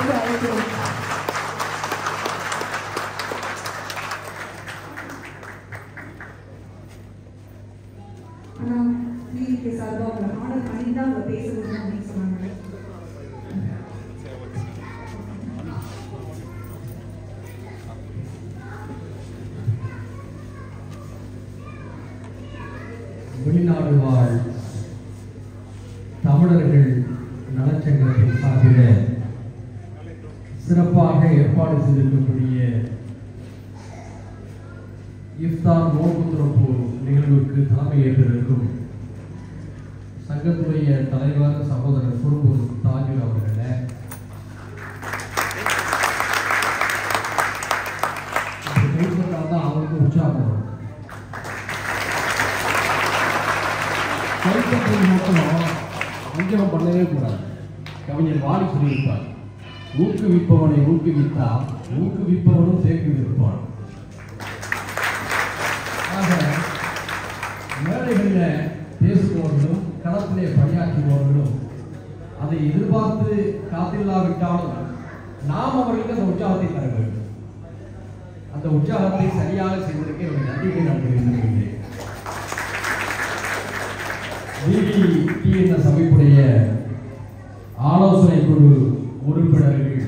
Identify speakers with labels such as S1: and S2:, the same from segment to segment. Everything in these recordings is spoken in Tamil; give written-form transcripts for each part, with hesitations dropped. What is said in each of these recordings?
S1: மேடைக்கு அழைக்கிறோம். ஆனால் டிவிக்கு சார்பாக அவங்க ஆர்டர் பண்ணி தான் அவங்க பேசணும் அப்படின்னு சொன்னாங்க.
S2: வெளிநாடு வாழ் தமிழர்கள் நலச்சங்கத்தின் சார்பில் சிறப்பாக ஏற்பாடு செய்திருக்கக்கூடிய இஃப்தார் நோன்பு திறப்பு நிகழ்வுக்கு தலைமையேற்றிருக்கும் சங்கத்துடைய தலைவர் சகோதரர் குருபூர் தாஜூர் அவர்களே, தான் அவருக்கு உற்சாகம் கைத்தட்டல் மட்டும் அங்கீகாரம் பண்ணவே கூடாது. கவிஞர் வாலி சொல்லியிருப்பார், ஊக்குவிப்பவனை ஊக்குவித்தால் ஊக்குவிப்பவனும் சேர்க்குவிப்பான். ஆக மேடைகளில் பேசுபவர்களும் களத்திலே பணியாற்றுபவர்களும் அதை எதிர்பார்த்து காத்தில்லாவிட்டாலும் நாம் அவர்களுக்கு அந்த உற்சாகத்தை தர வேண்டும். அந்த உற்சாகத்தை சரியாக செய்வதற்கு என்னுடைய நன்றியை நான் தெரிவித்துக் டிஎன்எஸ் அமைப்புடைய ஆலோசனை குழு உறுப்பினர்கள்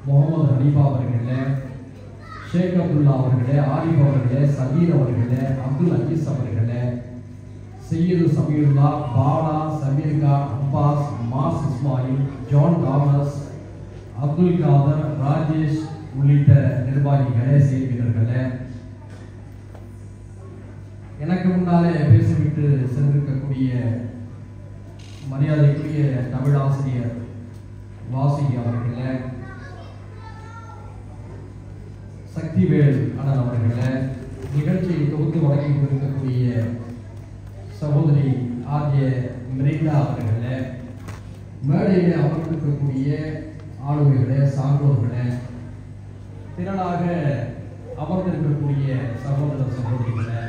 S2: முகமது ஹனீஃபா அவர்களே, ஷேக் அப்துல்லா அவர்களே, ஆரிஃப் அவர்களே, சபீர் அவர்களே, அப்துல் அஜீஸ் அவர்களே, சையது சமீருல்லா, பாலா, சமீர்கா, அப்பாஸ், மாஸ் இஸ்மாயில், ஜான் தாமஸ், அப்துல் காதர், ராஜேஷ் உள்ளிட்ட நிர்வாகிகளே, செய்தியாளர்களே, எனக்கு முன்னாலே பேசிவிட்டு சென்றிருக்கக்கூடிய மரியாதைக்குரிய தமிழாசிரியர் வாசி அவர்களே, சக்திவேல் அண்ணன் அவர்களே, நிகழ்ச்சியை தொகுத்து வழங்கி கொண்டிருக்கக்கூடிய சகோதரி ஆகிய மிரிண்டா அவர்களே, மேடையிலே அமர்ந்திருக்கக்கூடிய ஆளுமைகளே, சான்றோர்களே, திரளாக அமர்ந்திருக்கக்கூடிய சகோதர சகோதரிகளே,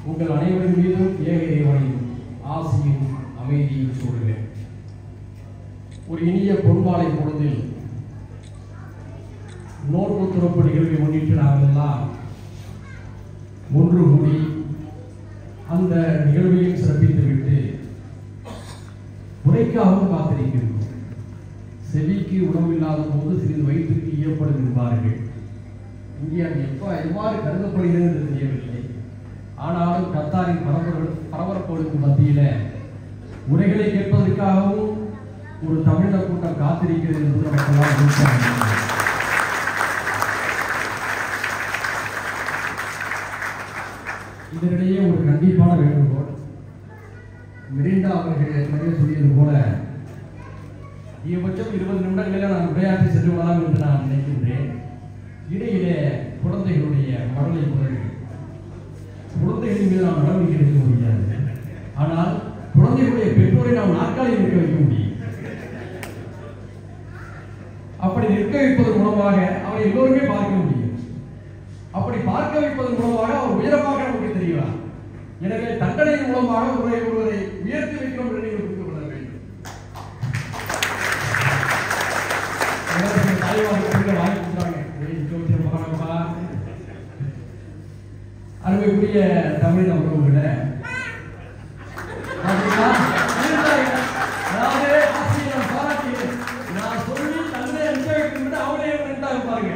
S2: உங்கள் அனைவரின் மீதும் ஏக இறைவனின் ஆசியும் அமைதியும் சூழ்கிறேன். ஒரு இனிய பொன்மாலை பொழுதில் நோன்பு திறப்பு நிகழ்வை முன்னிட்டு நாங்கள் எல்லாம் ஒன்று கூடி அந்த நிகழ்வையும் சிறப்பித்துவிட்டு உரைக்காகவும் காத்திருக்கிறோம். செவிக்கு உணவு இல்லாத போது சிறிது வயிற்றுக்கு ஈயப்படுகின்றார்கள். இங்கே அது எவ்வாறு கருதப்படுகிறது என்று தெரியவில்லை. ஆனாலும் கத்தாரின் பரபரப்போடுக்கு மத்தியில உரைகளை கேட்பதற்காகவும் ஒரு தமிழக கூட்டம் காத்திருக்கிறது என்பது நமக்கெல்லாம் இதனிடையே ஒரு கண்டிப்பான வேண்டுகோள். மிரிண்டா அவர்கள் ஏற்கனவே சொல்லியது போல அதிகபட்சம் 20 நிமிடங்களில் நான் உரையாற்றி சென்று விடலாம் என்று நான் நினைக்கின்றேன். இடையிலே குழந்தைகளுடைய மழலை குரல்கள், குழந்தைகளின் மீது நாம் நடவடிக்கை எடுக்க முடியாது. ஆனால் குழந்தைகளுடைய பெற்றோரை நாம் நாற்காலில் நிற்க வைக்க முடியும். அப்படி நிற்க வைப்பதன் மூலமாக அவரை எல்லோருமே பார்க்க முடியும். அப்படி பார்க்க வைப்பதன் மூலமாக அவர் உயரமாக நமக்கு தெரிகிறார். எனவே தண்டனையின் மூலமாக ஒருவரை உயர்த்தி வைக்கிறோம் என்று நீங்கள் புரிந்து கொள்ள வேண்டும். அருமைக்குரிய தமிழ் நம்புகளை நான் சொல்லி தந்தை அனுப்பிவிட்டு அவனே பாருங்க.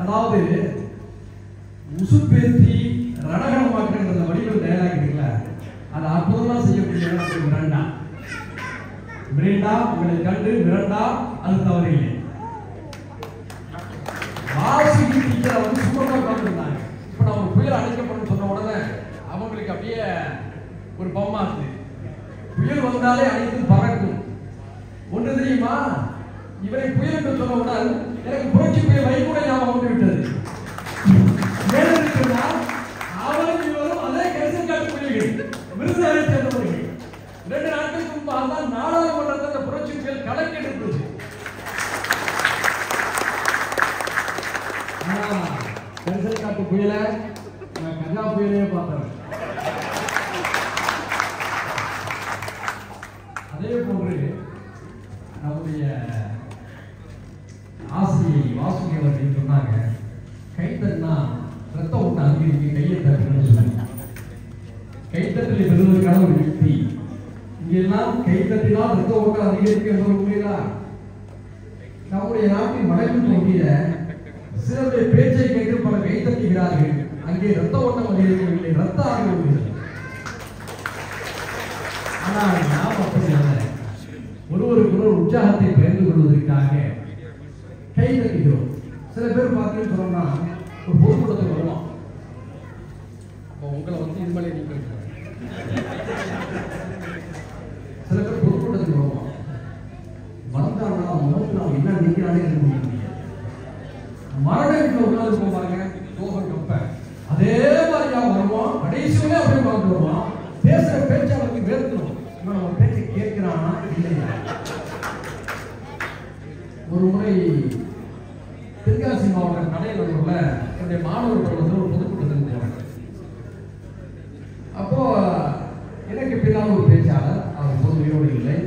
S2: அதாவது உசுப்பேத்தி ரணகணமாக்குற அந்த வடிவில் டயலாக் இருக்குல்ல, அது அற்புதமா செய்யக்கூடிய மிரண்டா. மிரண்டா உங்களை கண்டு மிரண்டா, அது தவறில்லை. வாசி டீச்சர் வந்து சும்மா உட்காந்துருந்தாங்க. இப்ப நான் ஒரு புயல் அழைக்கப்படும் சொன்ன உடனே அவங்களுக்கு அப்படியே ஒரு பம்மாத்து. புயல் வந்தாலே அனைத்து பறக்கும். ஒன்று தெரியுமா, இவரை புயல் என்று சொன்னவுடன் எனக்கு புரட்சி புயல் வைகூட ஞாபகம் வந்து விட்டது. அவரும் இவரும் அதே கரிசல் காட்டு புலிகள், விருதுகளை சேர்ந்தவர்கள். 2 நாட்களுக்கு முன்பாக தான் நாடாளுமன்றத்தில் அந்த புரட்சி புயல் கலக்கெடுத்தது. கரிசல் காட்டு புயல கஜா புயலே பார்த்தேன். அதே போன்று நம்முடைய ஆசிரியை வாசுகி அவர்கள் சொன்னாங்க, கைத்தட்டினா ரத்த ஓட்டம் அதிகரிக்கு, கையை தட்டுன்னு சொன்னாங்க. கைத்தட்டலை பெறுவதற்கான ஒரு யுக்தி. இங்கெல்லாம் கைத்தட்டினால் ரத்த ஓட்டம் அதிகரிக்க உண்மையா? நம்முடைய நாட்டின் வடக்கு பகுதியில சிலருடைய பேச்சை கேட்டு பல கைத்தட்டுகிறார்கள். அங்கே ரத்த ஓட்டம் அதிகரிக்கவில்லை, ரத்த ஆகி வருகிறது. ஆனால் நாம் அப்படி அல்ல. ஒருவருக்கு ஒரு உற்சாகத்தை பகிர்ந்து கொள்வதற்காக கை தட்டுகிறோம். சில பேர் பார்த்தீங்கன்னு சொன்னோம்னா ஒரு பொதுக்கூட்டத்துக்கு வருவான். உங்களை வந்து இது மேலே நீங்க சில பேர் பொதுக்கூட்டத்துக்கு வருவான். வந்தாங்கன்னா முகத்தில் அவன் என்ன நிற்கிறானே இருக்க முடியாது. மரண வீட்டில் உட்காந்து போவாங்க, சோகம் கப்ப அதே மாதிரி அவன் வருவான். கடைசியிலே அப்படியே பார்த்து வருவான். பேசுற பேச்சு அவனுக்கு வேர்க்கணும். இவன் அவன் பேச்சை கேட்கிறானா இல்லையா? ஒரு முறை தென்காசி மாவட்டம் கடையனூர்ல என்னுடைய மாணவர்கள் வந்து ஒரு பொதுக்கூட்டத்தில் போவாங்க. அப்போ எனக்கு பின்னால் ஒரு பேச்சாளர், அவர் பொதுவையோடு இல்லை.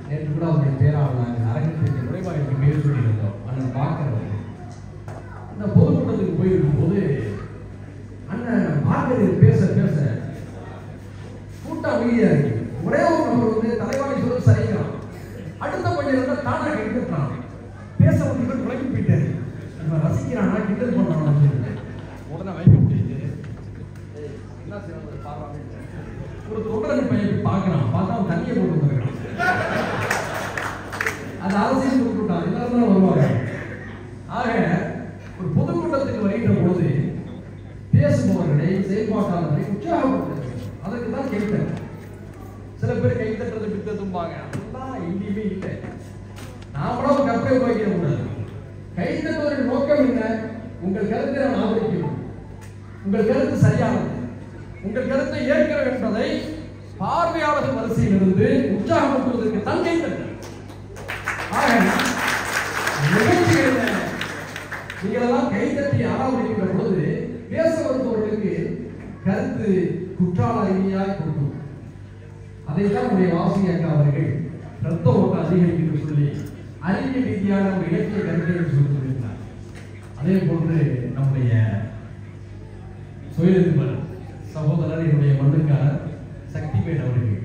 S2: நேற்று கூட அவருடைய பேராளர் நாங்கள் அரங்கத்திற்கு நுழைவாயிற்கு பேர் சொல்லியிருந்தோம். அண்ணன் பார்க்கிறவர் அந்த பொதுக்கூட்டத்துக்கு போயிருக்கும் போது அண்ணன் பார்க்கிறது பேச பேச கூட்டம் அமைதியா இருக்கு. ஒரே ஒரு நபர் வந்து தலைவாணி சொல்ல சரிக்கிறான். அடுத்த கொஞ்சம் இருந்தா தானா கைவிட்டான். பேச வந்து விலகி போயிட்டாரு. இவன் ரசிக்கிறானா கிண்டல் பண்ணான்னு சொல்லிட்டு உடனே வைக்க முடியுது. என்ன செய்யணும் பாருங்க. ஒரு தொண்டரை பையன் பார்க்கறான். பார்த்தா அவன் தண்ணியை போட்டு வந்துருக்கான். அது அரசியல் கொடுத்துட்டான். எல்லாரும் தான் வருவாங்க. ஆக ஒரு பொதுக்கூட்டத்துக்கு வருகின்ற போது பேசுபவர்களை செயல்பாட்டாளர்களை உற்சாகப்படுத்த அதற்கு தான் கேட்கிறேன். சில பேர் கை தட்டுறது பித்தத்தும்பாங்க. அதெல்லாம் எங்கேயுமே இல்லை. நாமளும் கற்பை உருவாக்கிட கூடாது. கை தட்டுவதன் நோக்கம் என்ன? உங்கள் கருத்தை நான் ஆதரிக்கணும், உங்கள் கருத்து சரியானது, உங்கள் கருத்தை ஏற்கிறோம் என்பதை பார்வையாளர்கள் வரிசையிலிருந்து உற்சாகப்படுத்துவதற்கு தான் கை தட்டு. நிகழ்ச்சிகளில் நீங்களெல்லாம் கை தட்டி ஆராதிக்கின்ற பொழுது பேச வருபவர்களுக்கு கருத்து குற்றால அறிவியாய் கொடுக்கும். அதைத்தான் நம்முடைய வாசுகி அக்கா அவர்கள் ரத்த ஓட்டம் அதிகரிக்கும் சொல்லி அறிவியல் ரீதியான ஒரு இலக்கிய கருத்தை சொல்லியிருக்கிறார். அதே போன்று நம்முடைய சுயதிபர் சகோதரர் என்னுடைய மண்ணுக்காரர் சக்திவேல் அவர்கள்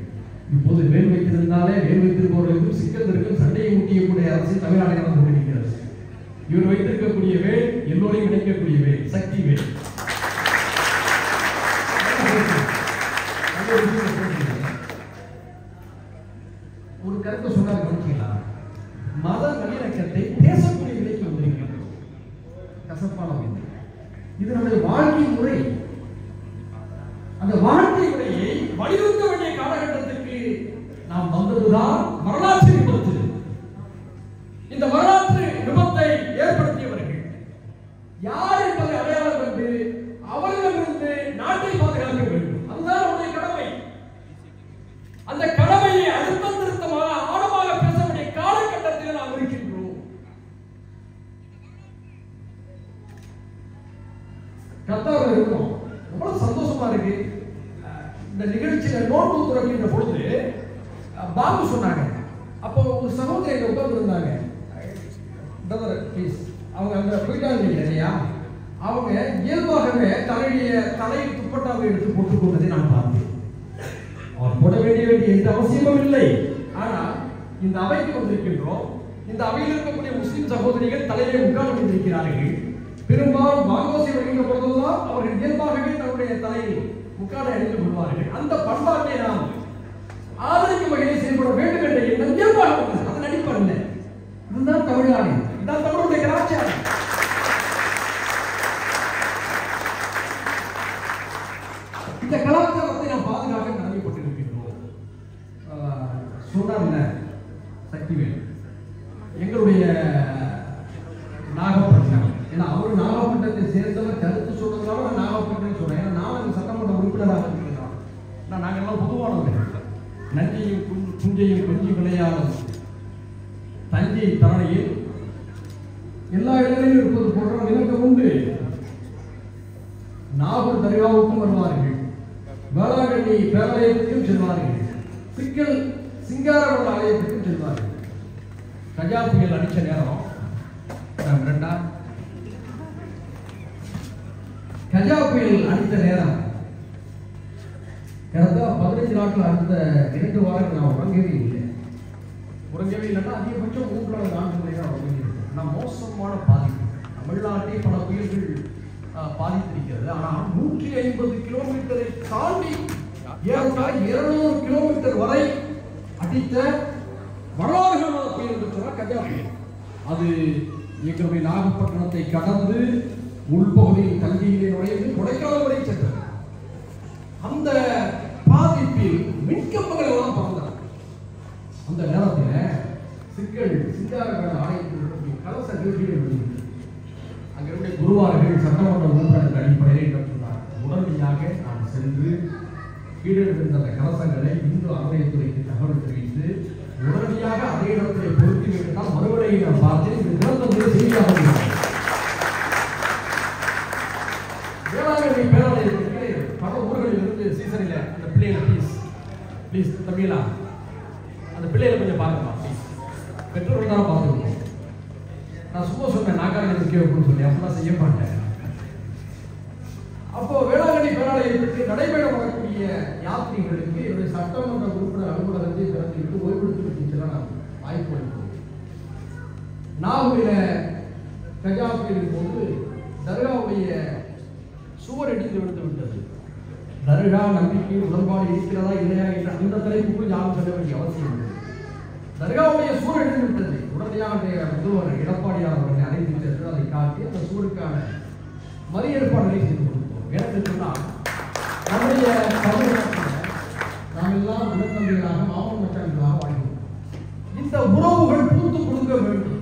S2: இப்போது வேல் வைத்திருந்தாலே வேல் வைத்திருப்பவர்களுக்கும் சிக்கல் இருக்கும், சண்டையை முட்டியக்கூடிய அரசு தமிழ்நாடு நடந்து கொண்டிருக்கிறது. இவர் வைத்திருக்கக்கூடிய வேல் எல்லோரையும் இணைக்கக்கூடிய வேல் சக்திவேல். ஒரு கருத்தை சொன்னார், கவனிச்சீங்களா? மத நல்லிணக்கத்தை பேசக்கூடிய நிலைக்கு வந்திருக்கிறது. கசப்பான இது நம்முடைய வாழ்க்கை முறை. அந்த வாழ்க்கை முறையை வலியுறுத்த வேண்டிய காலகட்டத்திற்கு நாம் வந்ததுதான் வரலாற்று விபத்து. இந்த வரலாற்று விபத்தை ஏற்படுத்தியவர்கள் யார் என்பதை அடையாளம் கண்டு அவர்களிடமிருந்து நாட்டை பாதுகாக்க வேண்டும். அதுதான் நம்முடைய கடமை. அந்த கடமையை அழுத்தம் திருத்தமாக ஆழமாக பேச வேண்டிய காலகட்டத்தில் நாம் இருக்கின்றோம். கத்தாவில் இருக்கோம். எவ்வளவு சந்தோஷமா இருக்கு. இந்த நிகழ்ச்சியில நோட்டு துறக்கின்ற பொழுது பாபு சொன்னாங்க. அப்போ ஒரு சகோதரி உட்கார்ந்து இருந்தாங்க. அவங்க அங்க போயிட்டாங்க இல்லையா? அவங்க இயல்பாகவே தலையில் துப்பட்டாவை எடுத்து போட்டுக் கொண்டதை நான் பார்த்தேன். அவர் போட வேண்டிய எந்த அவசியமும் இல்லை. ஆனால் இந்த அவைக்கு வந்திருக்கின்றோம். இந்த அவையில் இருக்கக்கூடிய முஸ்லிம் சகோதரிகள் தலையிலே உட்கார்ந்து கொண்டிருக்கிறார்கள். பெரும்பாலும் வாங்கோசி வருகின்ற பொழுதுதான் அவர்கள் இயல்பாகவே தன்னுடைய தலையில் முக்காடை அணிந்து கொள்வார்கள். அந்த பண்பாட்டை நாம் ஆதரிக்கும் வகையில் செயல்பட வேண்டும் என்ற எண்ணம் இயல்பாக உள்ளது. அது நடிப்பல்ல. இதுதான் தமிழ்நாடு, இதுதான் தமிழுடைய கலாச்சாரம். இந்த கலாச்சாரத்தை நாம் பாதுகாக்க கடமைப்பட்டிருக்கின்றோம். சொன்னார்ல சக்திவேல், எங்களுடைய நாகப்பட்டினம், ஏன்னா அவர் நாகப்பட்டினத்தை சேர்ந்தவர் கருத்து சொல்றதுனால நாகப்பட்டினம் சொல்றேன். ஏன்னா நான் சட்டமன்ற உறுப்பினராக இருக்கிறோம். நாங்கள் எல்லாம் பொதுவானவர்கள். நன்றியும் புஞ்சையும் கொஞ்சி விளையாடும் தஞ்சை தரணையில் எல்லா இடங்களிலும் இருப்பது போன்ற நிலங்கள் உண்டு. நாகூர் தர்காவுக்கும் வருவார்கள், வேளாங்கண்ணி பேராலயத்துக்கும் செல்வார்கள், சிங்கராவள ஆலயத்துக்கும் செல்வார்கள். கஜா புயல் அடிச்ச நேரம் கஜா புயல் அடித்த நேரம் கடந்த 15 நாட்கள் அடுத்த 2 வாரங்கள் நான் உறங்கவே இல்லைன்னா அதிகபட்சம் 3 நாட்கள் தான் உறங்கி இருக்கேன். ஆனால் மோசமான பாதிப்பு தமிழ்நாட்டை பல புயல்கள் பாதித்திருக்கிறது. ஆனால் 150 கிலோமீட்டரை தாண்டி ஏறத்தாழ 200 கிலோமீட்டர் வரை அடித்த வரலாறுகளோட புயல் என்று சொன்னால் கஜா புயல். அது எங்களுடைய நாகப்பட்டினத்தை கடந்து உள்பகுதியில் தங்கியிலே நுழைந்து கொடைக்கானல் வரை சென்றது. அந்த பாதிப்பில் மின்கம்பங்கள் எல்லாம் பறந்தன. அந்த நேரத்தில் சிங்காரவேல ஆலயத்தில் கலச நிகழ்ச்சிகள் வெளியிட்டு அங்கிருந்த குருவார்கள் சட்டமன்ற உறுப்பினர் அடிப்படையில் என்ன சொன்னார், உடனடியாக நான் சென்று கீழே இருந்த அந்த கலசங்களை இந்து அறநிலையத்துறைக்கு தகவல் தெரிவித்து உடனடியாக அதே இடத்திலே பொருத்தி வைத்தால் மறுபடியும் நான் பார்த்தேன். இது திறந்த செய்தியாக வேளாண்மை பேராலயத்திற்கு பல ஊர்களில் இருந்து சீசனில் அந்த பிள்ளைகளை ப்ளீஸ் தம்பிகளா அந்த பிள்ளைகளை கொஞ்சம் பாருங்கம்மா ப்ளீஸ். பெற்றோர்கள் தான் பார்த்துருக்கோம். நான் சும்மா சொன்னேன் நாக்காளி கேட்கணும்னு சொல்லி அப்படிலாம் செய்ய மாட்டேன். அப்போ வேளாங்கண்ணி பேராலயத்திற்கு நடைபெற வரக்கூடிய யாத்திரிகளுக்கு என்னுடைய சட்டமன்ற உறுப்பினர் அலுவலகத்தை திறந்துவிட்டு ஓய்வெடுத்து நான் வாய்ப்பு அளித்தோம். நாகூரில கஜா புயலின் போது தர்காவுடைய சுவர் இடிந்து விழுந்து விட்டது. தர்கா நம்பிக்கை உடன்பாடு இருக்கிறதா இல்லையா என்ற அந்த தலைப்புக்குள் யாரும் சொல்ல வேண்டிய அவசியம் இல்லை. தர்காவுடைய சுவர் இடிந்து விட்டது. உடனடியாக முதல்வர் எடப்பாடியார் அவர்களை அழைத்து சென்று அதை காட்டி அந்த சுவருக்கான மறு ஏற்பாடுகளை செய்து கொடுத்தோம். எனக்கு சொன்னால் நம்முடைய தமிழ்நாட்டில் நாம் எல்லாம் உடற்தம்பிகளாக மாமன் மச்சான்களாக வாழ்கிறோம். இந்த உறவுகள் பூத்து கொடுக்க வேண்டும்.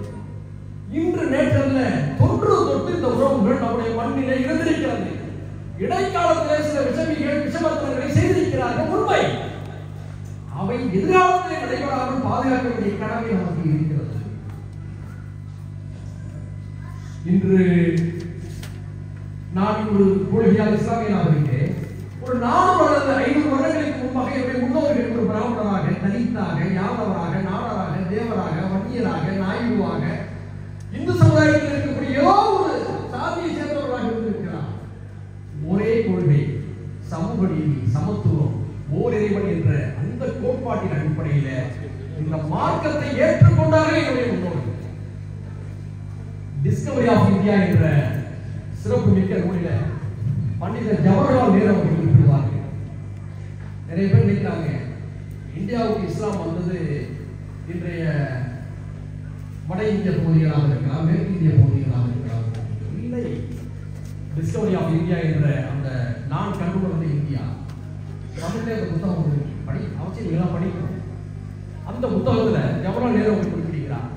S2: இன்று நேற்றல்ல தொன்று தொட்டு இந்த உறவுகள் நம்முடைய மண்ணிலே இருந்திருக்கிறது. இடைக்காலத்திலே சில விஷமத்தனங்களை செய்திருக்கிறார்கள், உண்மை. அவை எதிர்காலத்திலே நடைபெறாமல் பாதுகாக்க வேண்டிய கடமை நமக்கு இருக்கிறது. இன்று நான் ஒரு கொள்கையால் இஸ்லாமியனாக இருக்கிறேன். ஒரு 400 அல்லது 500 வருடங்களுக்கு முன்பாக என்னுடைய முன்னோர்கள் ஒரு பிராமணராக, தலித்தாக, யாதவராக, நாடராக, தேவராக, வன்னியராக, நாயுடுவாக இந்து சமுதாயத்தில் இருக்கக்கூடிய ஏதோ ஒரு சாதியை சேர்ந்தவர்களாக இருந்திருக்கிறார். ஒரே கொள்கை, சமூக நீதி, சமத்துவம், ஓர் இறைவன் என்ற அந்த கோட்பாட்டின் அடிப்படையில் இந்த மார்க்கத்தை ஏற்றுக்கொண்டார்கள் என்னுடைய முன்னோர்கள். டிஸ்கவரி ஆஃப் இந்தியா என்ற சிறப்பு மிக்க நூலில பண்டிதர் ஜவஹர்லால் நேரு அவர்கள் குறிப்பிடுவார்கள். நிறைய பேர் நினைக்கிறாங்க இந்தியாவுக்கு இஸ்லாம் வந்தது இன்றைய வட இந்திய பகுதிகளாக இருக்கலாம், மேற்கு இந்திய பகுதிகளாக இருக்கலாம். இல்லை, டிஸ்கவரி ஆஃப் இந்தியா என்ற அந்த நான் கண்டுகொண்ட இந்தியா தமிழ்ல அந்த புத்தகம் படி அவசியம் எல்லாம் படிக்கணும். அந்த புத்தகத்தில் ஜவஹர்லால் நேரு அவர்கள் குறிப்பிடுகிறார்,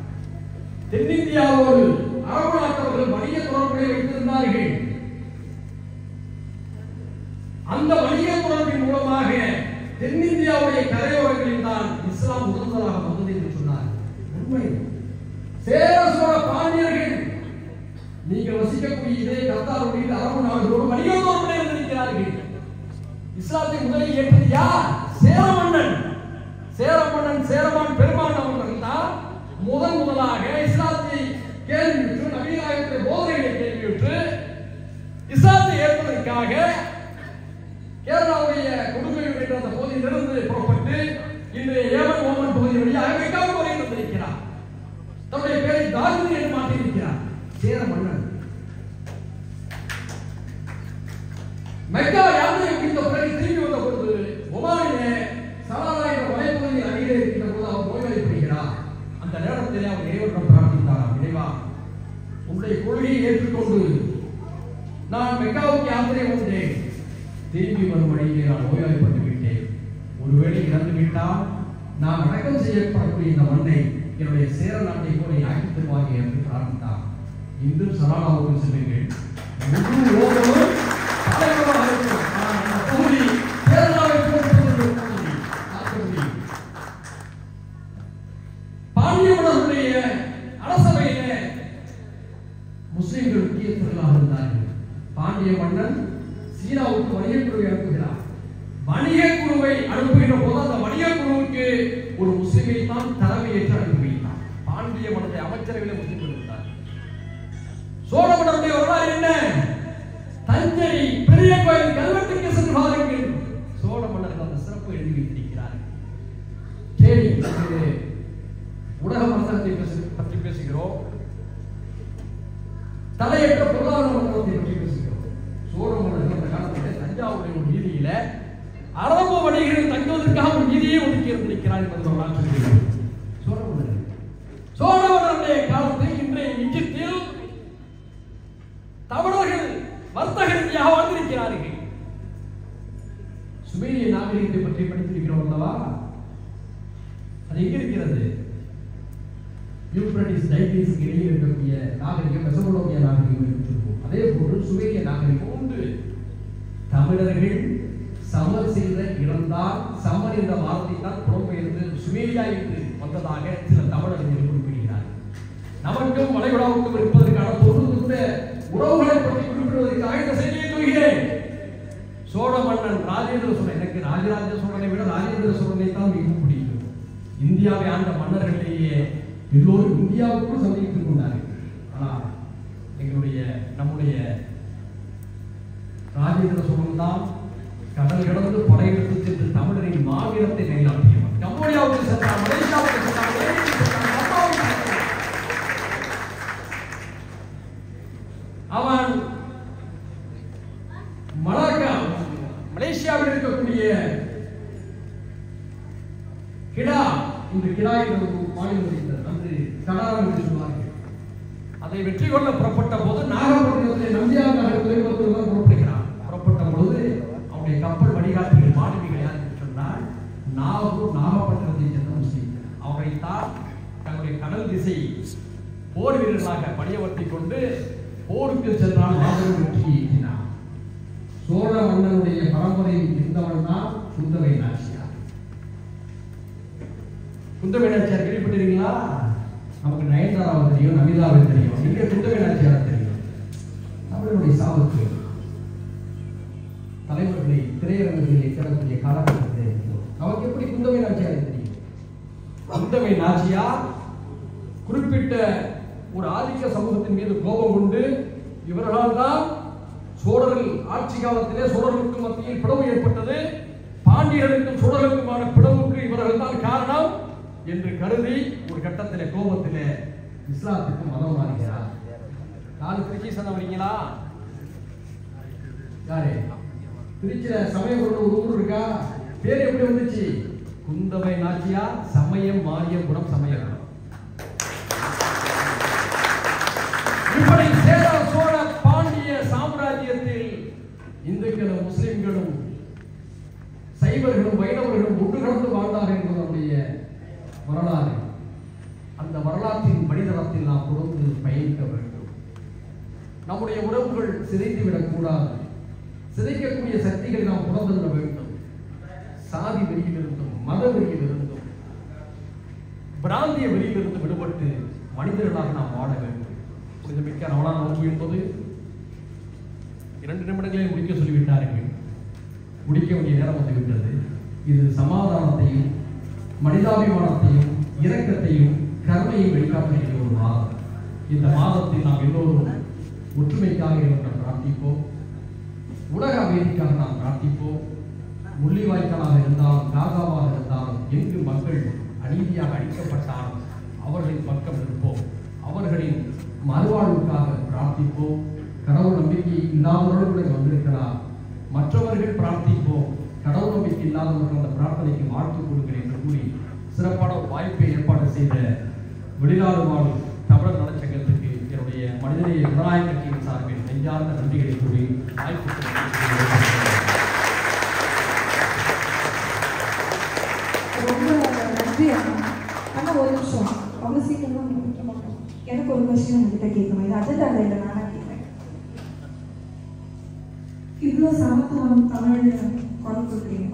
S2: தென்னிந்தியாவோடு அரபு நாட்டவர்கள் வணிக தொடர்புகளை வைத்திருந்தார்கள். அந்த வணிக தொடர்பின் மூலமாக தென்னிந்தியாவுடைய கரையோரங்களில் தான் இஸ்லாம் முதன்முதலாக வந்தது என்று சொன்னார். உண்மை. சேர சோழ பாண்டியர்கள் நீங்கள் வசிக்கக்கூடிய இதே கத்தாருடைய அரபு நாடுகளோடு வணிக தொடர்புகளை இருந்திருக்கிறார்கள். இஸ்லாத்தை முதலில் ஏற்பது யார்? சேரமன்னன். சேரமான் பெருமான் அவர்கள் தான் முதலாக இஸ்லாத்தை கேள்வியுற்று நபிநாயகத்தின் போதனைகளை கேள்வியுற்று இஸ்லாத்தை ஏற்பதற்காக கேரளாவுடைய கொடுமையூர் என்ற அந்த பகுதியிலிருந்து புறப்பட்டு இன்றைய ஏமன் ஓமன் பகுதி வழியாக மெக்காவுக்கு வரை வந்திருக்கிறார். தன்னுடைய பேரை தாவூத் என்று மாற்றியிருக்கிறார். சேர மன்னன். மெக்கா யாத்திரை முடிந்த பிறகு திரும்பி வந்த பொழுது ஒமானிலே சலாலா என்ற மலைப்பகுதியில் அடியிலே இருக்கின்ற போது அவர் நோய்வாய்ப்படுகிறார். அந்த நேரத்திலே அவர் இறைவனிடம் பிரார்த்தித்தார், இறைவா உன்னுடைய கொள்கையை ஏற்றுக்கொண்டு நான் மெக்காவுக்கு யாத்திரை வந்தேன். திரும்பி வரும் வழியிலே நான் நோய்வாய்ப்பட்டு விட்டேன். ஒருவேளை இறந்து விட்டால் நான் அடக்கம் செய்யப்படக்கூடிய இந்த மண்ணை என்னுடைய சேர நாட்டை போல ஆக்கி தருவாங்க என்று பிரார்த்தித்தார். இன்றும் சலாலாவுக்கு செல்லுங்கள். பாண்டியவர்களுடைய அரசவையில முஸ்லிம்கள் முக்கியத்துவர்களாக இருந்தார்கள். பாண்டிய மன்னன் சீனாவுக்கு வணிகக்குழுவை அனுப்புகிறார். வணிகக்குழுவை அனுப்புகின்ற போது அந்த வணிகக்குழுவுக்கு ஒரு முஸ்லிமை தான் தலைமையேற்று அனுப்பி வைத்தார். பாண்டிய அமைச்சரவையில் முஸ்லிம்கள் இருந்தார். சோழ மன்னருடைய வரலாறு என்ன? தஞ்சை பெரிய கோயில் கல்வெட்டுக்கு சென்று பாருங்கள். சோழ மன்னர்கள் அந்த சிறப்பு எழுதி வைத்திருக்கிறார்கள். சரி, உலக மன்னத்தை பற்றி பேசுகிறோம், தலையற்ற பொருளாதார மன்னத்தை பற்றி பேசுகிறோம். சோழ மன்னர்கள் அந்த காலத்தில் தஞ்சாவூரின் ஒரு வீதியில அரபு வணிகர்கள் தங்குவதற்காக ஒரு வீதியை ஒதுக்கி இருந்திருக்கிறார் என்பது வரலாற்று சொல்லுகிறது. சோழ மன்னருடைய காலத்தில் இன்றைய எகிப்தில் தமிழர்கள் வர்த்தக ரீதியாக வாழ்ந்திருக்கிறார்கள். சுமேரிய நாகரிகத்தை பற்றி படித்திருக்கிறோம் அல்லவா? அது எங்க இருக்கிறது? யூப்ரட்டிஸ் டைக்ரீஸ் இடையே இருக்கக்கூடிய நாகரிகம் மெசபடோமியா நாகரிகம் என்று சொல்வோம். அதே போன்று சுமேரிய நாகரிகம் உண்டு. தமிழர்கள் சமர் செய்த இறந்தால் சமர் என்ற வார்த்தை தான் புலம்பெயர்ந்து சுமேரியா என்று வந்ததாக சில தமிழர்கள் குறிப்பிடுகிறார். நமக்கும் வளைகுடாவுக்கும் இருப்பதற்கான பொருளுக்குள்ள உறவுகளை பற்றி குறிப்பிடுவதற்கு ஆயுத செய்தியை சொல்கிறேன். சோழ மன்னன் ராஜேந்திர சோழன், எனக்கு ராஜராஜ சோழனை விட ராஜேந்திர சோழனை தான் மிகவும் பிடிக்கும். இந்தியாவை ஆண்ட மன்னர்களிலேயே எல்லோரும் இந்தியாவுக்குள் சந்தித்துக் கொண்டார்கள். ஆனால் நம்முடைய ராஜேந்திர சோழன் தான் கடல் கடந்து படையெடுத்து சென்று தமிழரின் மாவீரத்தை நிலைநாட்டியவர். கம்போடியாவுக்கு சென்றார், மலேசியாவுக்கு சென்றார், அவன் மலாக்கா மலேசியாவில் இருக்கக்கூடிய கிடா, இந்த கிடா என்ற மாநிலம் இருக்கிறது, அன்று கடாரம் என்று சொல்வார்கள். அதை வெற்றி கொள்ள புறப்பட்ட போது நாகப்பட்டினத்தில் நம்பியார் நகர் துறைமுகத்தில் புறப்படுகிறார். புறப்பட்ட பொழுது அவருடைய கப்பல் வழிகாட்டிகள் மாணவிகள் யார் என்று சொன்னால் நாகப்பட்டினத்தை சேர்ந்த முஸ்லீம். அவரை தான் தன்னுடைய கடல் திசை போர் வீரர்களாக பணியமர்த்தி கொண்டு போருக்கு சென்றால் மாபெரும் வெற்றியை ஈட்டினார். சோழ மன்னனுடைய பரம்பரையில் இருந்தவன் தான் குந்தவை நாச்சியார். குந்தவை நாச்சியார் கேள்விப்பட்டிருக்கீங்களா? நமக்கு நயன்தாராவை தெரியும், நமிதாவை தெரியும், இங்கே குந்தவை நாச்சியார் தெரியும். தமிழனுடைய சாவுக்கு தலைவர்களை திரையரங்குகளில் கிடக்கூடிய காலகட்டத்தில் நமக்கு எப்படி குந்தவை நாச்சியாரை தெரியும்? குந்தவை நாச்சியார் குறிப்பிட்ட ஒரு ஆதிக்க சமூகத்தின் மீது கோபம் கொண்டு இவர்களால் தான் சோழர்கள் ஆட்சி காலத்திலே சோழர்களுக்கு மத்தியில் பிளவு ஏற்பட்டது, பாண்டியர்களுக்கும் சோழர்களுக்குமான பிளவுக்கு இவர்கள் தான் காரணம் என்று கருதி ஒரு கட்டத்திலே கோபத்திலே இஸ்லாத்துக்கு மதம் மாறுகிறார். யாரு திருச்சி சொன்னவங்களா? யாரு திருச்சியில சமயபுரம் ஒரு ஊர் இருக்கா? பேர் எப்படி வந்துச்சு? குந்தவை நாச்சியார் சமயம் மாறிய குணம் சமயம். இப்படி சேர சோழ பாண்டிய சாம்ராஜ்யத்தில் இந்துக்களும் முஸ்லிம்களும் சைவர்களும் வைணவர்களும் ஒன்று கலந்து வாழ்ந்தார்கள் என்பது நம்முடைய வரலாறு. அந்த வரலாற்றின் படித்தளத்தில் நாம் தொடர்ந்து பயணிக்க வேண்டும். நம்முடைய உறவுகள் சிதைந்துவிடக் கூடாது. சிதைக்கக்கூடிய சக்திகளை நாம் புறந்தள்ள வேண்டும். சாதி வெளியிலிருந்தும் மத வெளியிலிருந்தும் பிராந்திய வெளியிலிருந்து விடுபட்டு மனிதர்களாக நாம் வாழ வேண்டும். மிக்க ரமலான் நோன்பு என்பது 2 நிமிடங்களில் முடிக்க சொல்லிவிட்டார்கள். முடிக்க வேண்டிய நேரம் வந்துவிட்டது. இது சமாதானத்தையும் மனிதாபிமானத்தையும் இரக்கத்தையும் கருணையும் வெளிக்காட்டுகிற ஒரு மாதம். இந்த மாதத்தில் நாம் எல்லோரும் ஒற்றுமைக்காக இறைவனை பிரார்த்திப்போம். உலக அமைதிக்காக நாம் பிரார்த்திப்போம். முள்ளிவாய்க்காலாக இருந்தாலும் காசாவாக இருந்தாலும் எங்கு மக்கள் அநீதியாக அழிக்கப்பட்டாலும் அவர்களின் பக்கம் இருப்போம். அவர்களின் மறுவாழ்வுக்காக பிரார்த்திப்போம். கடவுள் நம்பிக்கை இல்லாதவர்களுடன் வந்திருக்கிறார், மற்றவர்கள் பிரார்த்திப்போம். கடவுள் நம்பிக்கை இல்லாதவர்கள் அந்த பிரார்த்தனைக்கு வாழ்த்து கொடுக்கிறேன் என்று கூறி சிறப்பான ஒரு வாய்ப்பை ஏற்பாடு செய்த வெளிநாடு வாழும் தமிழர் நலச்சங்கத்திற்கு என்னுடைய மனிதநேய ஜனநாயக கட்சியின் சார்பில் நெஞ்சார்ந்த நன்றிகளை கூறி வாய்ப்பு
S1: நன்றி. அண்ணா ஒரு நிமிஷம், அவ்வளோ சீக்கிரமா முடிக்க மாட்டோம். எனக்கு ஒரு கொஸ்டின் உங்ககிட்ட கேட்கணும். இது அஜெண்டாவில் இல்லை, நானா கேட்குறேன். இவ்வளோ சமத்துவம் தமிழ் குரல் கொடுக்குறீங்க,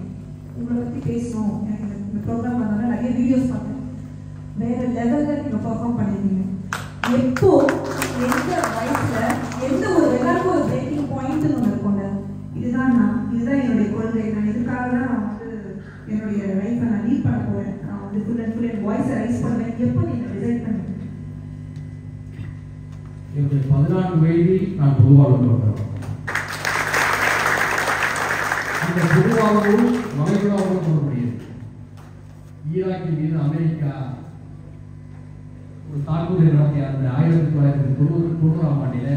S1: உங்களை பற்றி பேசணும். எனக்கு இந்த ப்ரோக்ராம் வந்தோன்னா நிறைய வீடியோஸ் பார்த்தேன். வேற லெவலில் நீங்கள் பர்ஃபார்ம் பண்ணியிருந்தீங்க. எப்போ எந்த வயசில் எந்த ஒரு எல்லாருக்கும் ஒரு பிரேக்கிங் பாயிண்ட்னு ஒன்று இருக்கும்ல, இதுதான் என்னுடைய கொள்கை, நான் இதுக்காக தான் நான் என்னுடைய லைஃப்பை நான் லீட் பண்ண போகிறேன், நான் ஃபுல் அண்ட் ஃபுல் என் வாய்ஸை ரைஸ் பண்ணுவேன். எப்போ நீங்கள் டிசைட் பண்ணுவீங்க?
S2: என்னுடைய 14 வயதில் நான் பொதுவாழ்வு வந்தேன். இந்த பொதுவாழ்வும் வளைகுடாவும் சொல்ல முடியாது. ஈராக்கின் மீது அமெரிக்கா ஒரு தாக்குதல் நடத்திய அந்த 1990ஆம் ஆண்டில்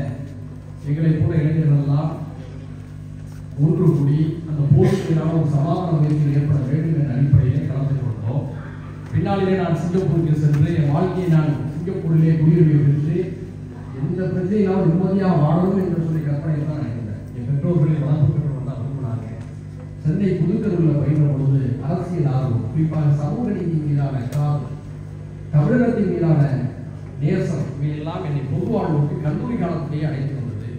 S2: எங்களை போல இளைஞர்களெல்லாம் ஒன்று கூடி அந்த போருக்கான ஒரு சமாதான முயற்சியில் ஏற்பட வேண்டும் என்ற அடிப்படையிலே கலந்து கொண்டோம். பின்னாளிலே நான் சிங்கப்பூருக்கு சென்று என் வாழ்க்கையை நான் சிங்கப்பூரிலே குடியுரிமை பெற்று எந்த பிரச்சனையாவது நிம்மதியாக வாழணும் என்று சொல்லி கற்பனை தான் நினைக்கிறேன். என் பெற்றோர்களின் வளர்ப்பு பெற்றோர் தான் விரும்பினாங்க. சென்னை புதுக்கருவில் பயின்ற பொழுது அரசியல் ஆர்வம், குறிப்பாக சமூக நீதி மீதான காதல், தமிழகத்தின் மீதான நேசம் இவையெல்லாம் என்னை பொதுவாழ்வுக்கு கல்லூரி காலத்திலேயே அழைத்து வந்தது.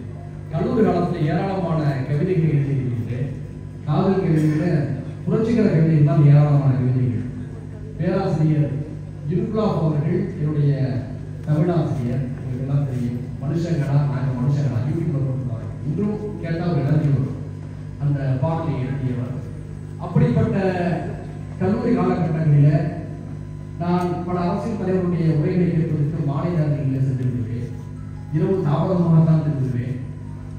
S2: கல்லூரி காலத்தில் ஏராளமான கவிதைகள் எழுதியிருக்கிறேன். காதல் கவிதைகளில் புரட்சிகர கவிதைகள் தான் ஏராளமான கவிதைகள். பேராசிரியர் இன்குலாப் அவர்கள் என்னுடைய தமிழாசிரியர், உங்களுக்கு எல்லாம் தெரியும். மனுஷங்களா நாங்கள் மனுஷங்களா யூடியூப்ல போட்டுருவாங்க, இன்றும் கேட்டால் ஒரு எழுதி வரும். அந்த பாடலை எழுதியவர். அப்படிப்பட்ட கல்லூரி காலகட்டங்களில் நான் பல அரசியல் தலைவர்களுடைய உரைகளை கேட்பதற்கு மாலை நேரங்களில் சென்றிருக்கிறேன். இரவு தாமதமாகத்தான் சென்றிருக்கிறேன்.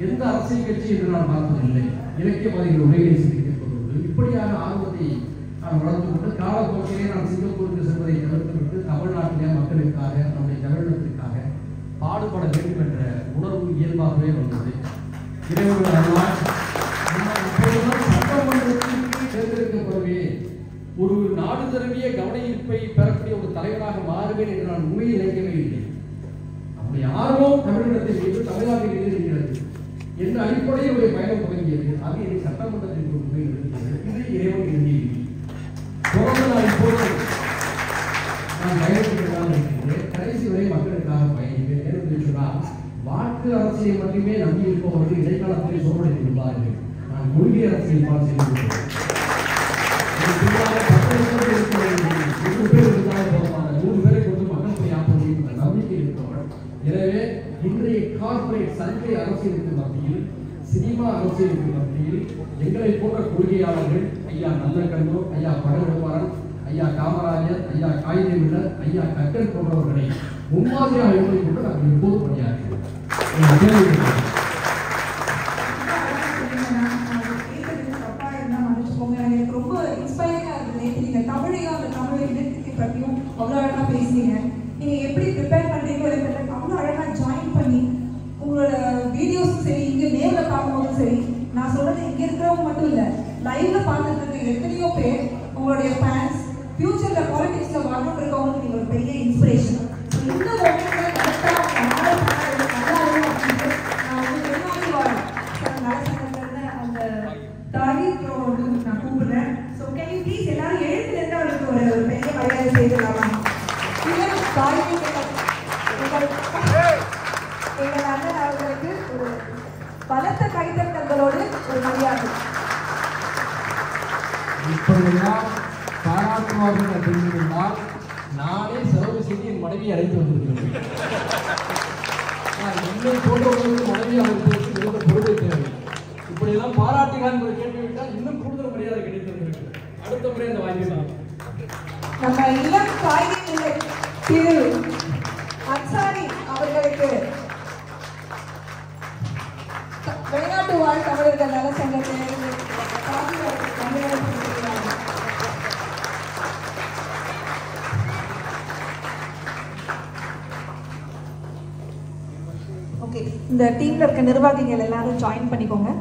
S2: எந்த அரசியல் கட்சி என்று நான் பார்த்ததில்லை. இலக்கியவாதிகள் உரைகளை சென்று கேட்பதோடு இப்படியான ஆர்வத்தை நான் வளர்த்து கொண்டு காலப்போக்கிலே நான் சிங்கப்பூருக்கு செல்வதை தவிர்த்துவிட்டு தமிழ்நாட்டிலே மக்களுக்காக, நம்முடைய தமிழகத்திற்காக பாடுபட வேண்டும் என்ற உணர்வு இயல்பாகவே வந்தது. இறைவனுடைய அருளால் சட்டமன்றத்திற்கு தேர்ந்தெடுக்கப்படுவேன், ஒரு நாடு தழுவிய கவன ஈர்ப்பை பெறக்கூடிய ஒரு தலைவராக மாறுவேன் என்று நான் உண்மையில் நினைக்கவே இல்லை. நம்முடைய ஆர்வம் தமிழகத்தில் மீது, தமிழ்நாட்டில் மீது இருக்கிறது என்ற அடிப்படையில் ஒரு பயணம் தொடங்கியது. அது என்னை சட்டமன்றத்திற்கு உண்மை இருந்தது. இது இறைவன் எழுதியது. தொடர்ந்து நான் இப்போது பயணத்திற்காக இருக்கிறேன். கடைசி வரை மக்களுக்காக பயணிப்பேன். நேரத்தில் சொன்னால் வாக்கு அரசியலை மட்டுமே நம்பி இருப்பவர்கள் இடைக்காலத்திலே சோர்வடைந்து விடுவார்கள். நான் கொள்கை அரசியல் பால் செய்திருக்கிறேன். நம்பிக்கை இருப்பவர். எனவே இன்றைய கார்பரேட் சந்தை அரசியலுக்கு மத்தியில், சினிமா அரசியலுக்கு மத்தியில் எங்களை போன்ற கொள்கையாளர்கள், ஐயா நல்லக்கண்ணு, ஐயா பழகுமாறன், ஐயா காமராஜர், ஐயா காயிதேவில்லர், ஐயா கக்கல் போன்றவர்களை முன்மாதிரியாக எடுத்துக் கொண்டு நாங்கள் எப்போது பணியாற்றுகிறோம்.
S1: எனக்கு ரொம்ப இன்ஸ்பைரிங்கா இருந்தது. நீங்க தமிழையும் அந்த தமிழ் இலக்கியத்தை பற்றியும் அவ்வளோ அழகா பேசுறீங்க. நீங்க எப்படி ப்ரிப்பேர் பண்றீங்களோ எனக்கு அவ்வளோ அழகா ஜாயின் பண்ணி உங்களோட வீடியோஸும் சரி, இங்க நேர்ல பார்க்கும்போதும் சரி, நான் சொல்றது இங்க இருக்கிறவங்க மட்டும் இல்ல, லைவ்ல பார்த்துட்டு இருக்க எத்தனையோ பேர் உங்களுடைய ஃபேன்ஸ், ஃபியூச்சர்ல பாலிடிக்ஸ்ல வரணும் இருக்கவங்களுக்கு நீங்க ஒரு பெரிய இன்ஸ்பிரேஷன். இந்த மொமெண்ட்ல கரெக்டா நல்லா நான் வந்து முன்னாடி வரேன் நலசங்கத்துல அந்த தாரிக் வந்து நான் கூப்பிடுறேன். ஸோ கேன் யூ ப்ளீஸ் எல்லாரும் எழுத்துலேருந்து அவருக்கு ஒரு பெரிய மரியாதை செய்துடலாமா? எங்கள் அண்ணன் அவர்களுக்கு ஒரு பலத்த கைத்தட்டல்களோடு ஒரு மரியாதை.
S2: இப்படியெல்லாம் பாராட்டுவார்கள் தெரிந்திருந்தால் நானே செலவு செய்து என் மனைவியை அழைத்து வந்திருக்கிறேன். என்னை போன்றவர்களுக்கு மனைவி அவர்களுக்கு இருந்த பொறுப்பை தேவை. இப்படியெல்லாம் பாராட்டுகிறான் என்பதை கேட்டுவிட்டால் இன்னும் கூடுதல் மரியாதை கிடைத்திருக்கிறது. அடுத்த முறை அந்த வாய்ப்பு தான்.
S1: நம்ம இளம் காய்கறி திரு அன்சாரி அவர்களுக்கு வெளிநாட்டு வாழ் தமிழர்கள் நல சங்கத்தில் ஓகே, இந்த டீம்ல இருக்க நிர்வாகிகள் எல்லாரும் ஜாயின் பண்ணிக்கோங்க.